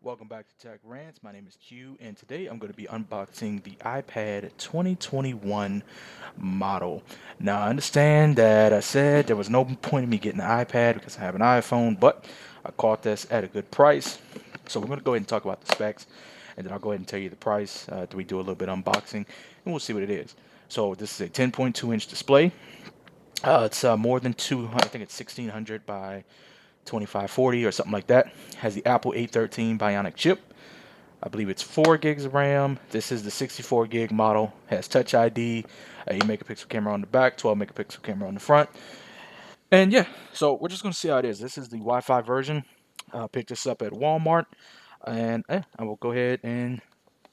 Welcome back to Tech Rants. My name is Q, and today I'm going to be unboxing the iPad 2021 model. Now, I understand that I said there was no point in me getting an iPad because I have an iPhone, but I caught this at a good price. So we're going to go ahead and talk about the specs, and then I'll go ahead and tell you the price. We do a little bit of unboxing, and we'll see what it is. So this is a 10.2-inch display. It's more than 200. I think it's 1600 by 2540 or something like that. Has the Apple A13 Bionic chip. I believe it's 4 gigs of RAM. This is the 64 gig model. Has Touch ID, 8 megapixel camera on the back, 12 megapixel camera on the front. And yeah, so we're just gonna see how it is. This is the Wi-Fi version. Picked this up at Walmart, and I will go ahead and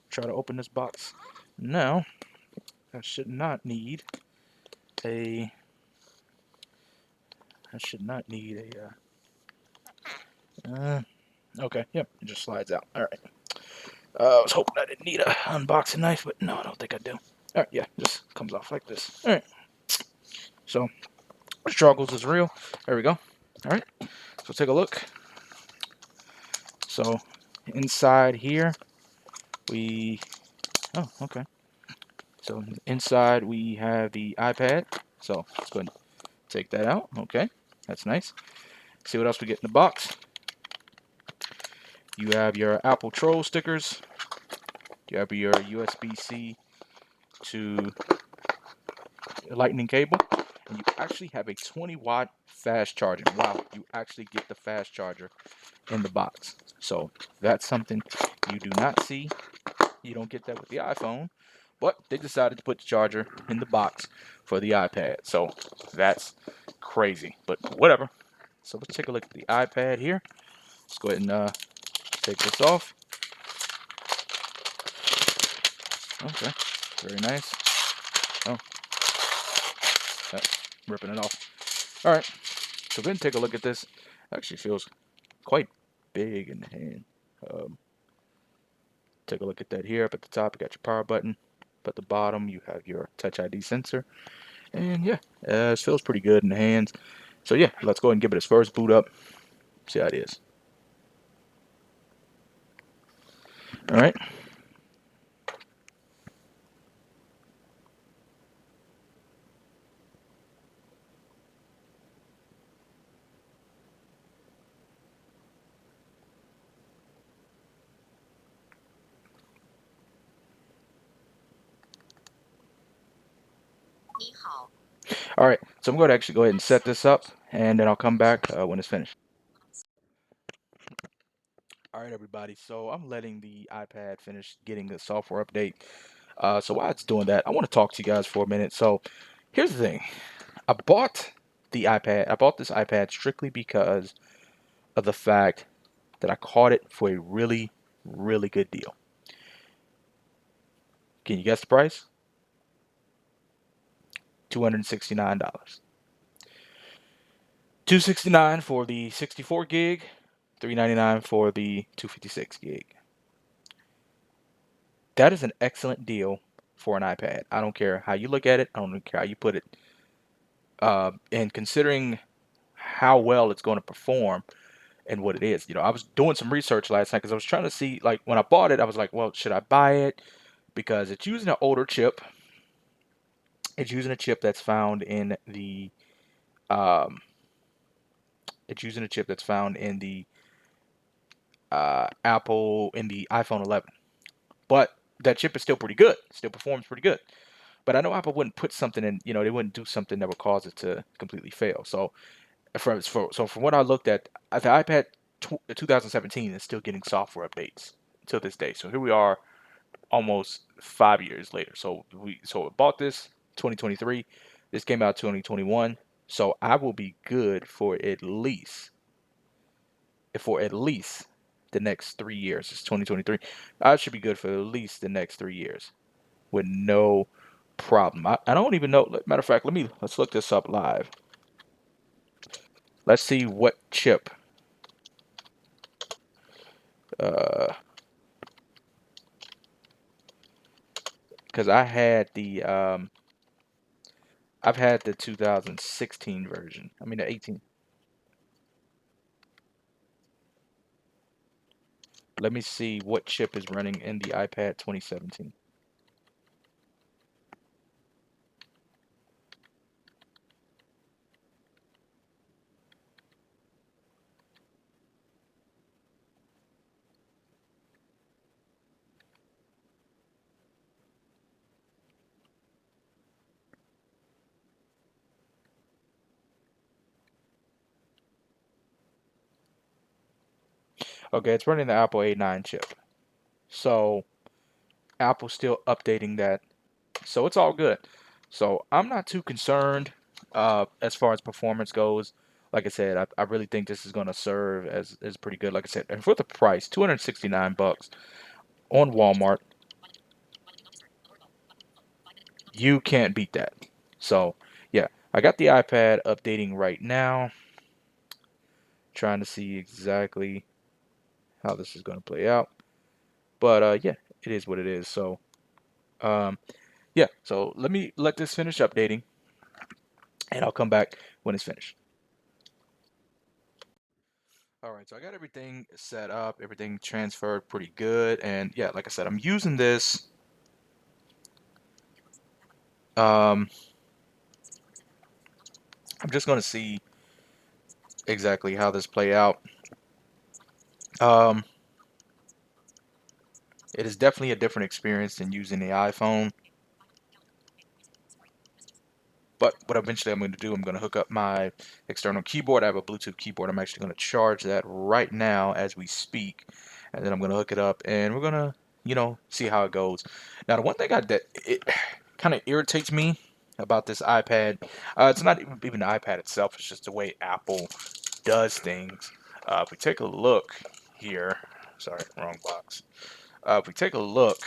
try to open this box. Now, I should not need a. I should not need a. Okay, yep, it just slides out. All right. I was hoping I didn't need a unboxing knife, but no, I don't think I do. All right, yeah, just comes off like this. All right, so struggles is real. There we go. All right, so take a look. So inside here, we, oh, okay. So inside we have the iPad. So let's go ahead and take that out. Okay, that's nice. See what else we get in the box. You have your Apple Troll stickers. You have your USB-C to lightning cable, and you actually have a 20-watt fast charger. Wow, you actually get the fast charger in the box. So that's something you do not see. You don't get that with the iPhone, but they decided to put the charger in the box for the iPad. So that's crazy, but whatever. So let's take a look at the iPad here. Let's go ahead and take this off. Okay, very nice. Oh, that's ripping it off. All right, so go ahead and take a look at this. Actually feels quite big in the hand. Um, Take a look at that here. Up at the top, you got your power button. Up at the bottom, you have your Touch ID sensor. And yeah, it feels pretty good in the hands. So yeah, let's go ahead and give it its first boot up. See how it is. All right. All right. So I'm going to actually go ahead and set this up, and then I'll come back when it's finished. All right, everybody. So I'm letting the iPad finish getting the software update. So while it's doing that, I want to talk to you guys for a minute. So here's the thing. I bought the iPad. I bought this iPad strictly because of the fact that I caught it for a really, really good deal. Can you guess the price? $269. $269 for the 64 gig, $399 for the 256 gig. That is an excellent deal for an iPad. I don't care how you look at it. I don't care how you put it. And considering how well it's going to perform and what it is, I was doing some research last night because I was trying to see, like, when I bought it, I was like, well, should I buy it? Because it's using an older chip. It's using a chip that's found in the um, it's using a chip that's found in the Apple in the iPhone 11. But that chip is still pretty good. Still performs pretty good. But I know Apple wouldn't put something in. They wouldn't do something that would cause it to completely fail. So from what I looked at, the iPad 2017 is still getting software updates to this day. So here we are, almost 5 years later. So I bought this 2023. This came out 2021. So I will be good for at least the next 3 years. It's 2023. I should be good for at least the next 3 years with no problem. I don't even know. Matter of fact, let's look this up live. Let's see what chip. Uh, because I've had the 2016 version. I mean the 18. Let me see what chip is running in the iPad 2017. Okay, it's running the Apple A9 chip. So Apple's still updating that. So it's all good. So I'm not too concerned as far as performance goes. Like I said, I really think this is going to serve as pretty good. Like I said, and for the price, 269 bucks on Walmart, you can't beat that. So yeah, I got the iPad updating right now, trying to see exactly how this is going to play out. But yeah, it is what it is. So um, yeah, so let this finish updating, and I'll come back when it's finished. All right, so I got everything set up, everything transferred pretty good, and yeah, like I said, I'm using this. Um, I'm just going to see exactly how this play out. Um, it is definitely a different experience than using the iPhone. But what eventually I'm going to do, I'm going to hook up my external keyboard. I have a Bluetooth keyboard. I'm actually going to charge that right now as we speak. And then I'm going to hook it up and we're going to, see how it goes. Now, the one thing that it kind of irritates me about this iPad, it's not even the iPad itself. It's just the way Apple does things. If we take a look here, sorry, wrong box. If we take a look,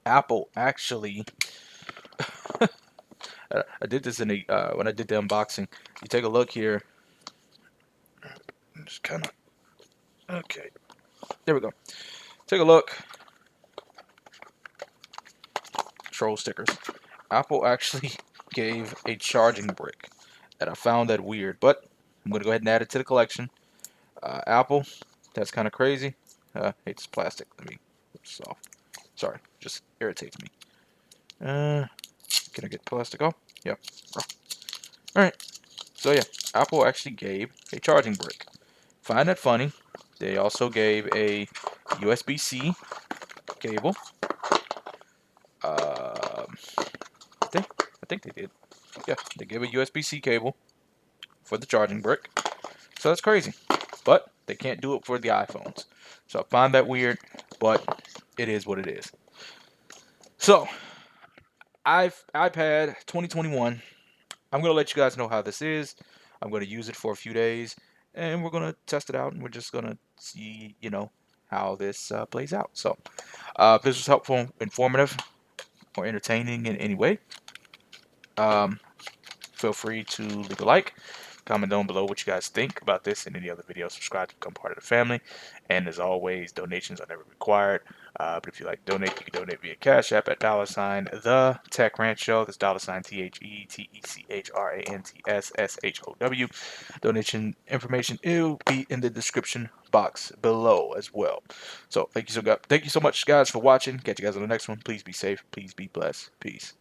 Apple actually I did this in the when I did the unboxing. You take a look here. Just kind of okay. There we go. Take a look. Troll stickers. Apple actually gave a charging brick, and I found that weird. But I'm gonna go ahead and add it to the collection. Apple, that's kind of crazy. Hey, it's plastic. Let me get this off. Sorry, just irritates me. Can I get plastic off? Yep. All right. So yeah, Apple actually gave a charging brick. Find that funny. They also gave a USB-C cable. Um, I think they did. Yeah, they gave a USB-C cable for the charging brick. So that's crazy. But they can't do it for the iPhones. So I find that weird, but it is what it is. So, iPad 2021. I'm gonna let you guys know how this is. I'm gonna use it for a few days, and we're gonna test it out, and we're just gonna see, how this plays out. So, if this was helpful, informative, or entertaining in any way, um, feel free to leave a like, comment down below what you guys think about this and any other videos. Subscribe to become part of the family. And as always, donations are never required. But if you like to donate, you can donate via Cash App at $ the Tech Rant Show. That's $ TheChrantsshow. Donation information will be in the description box below as well. So thank you so much, guys, for watching. Catch you guys on the next one. Please be safe. Please be blessed. Peace.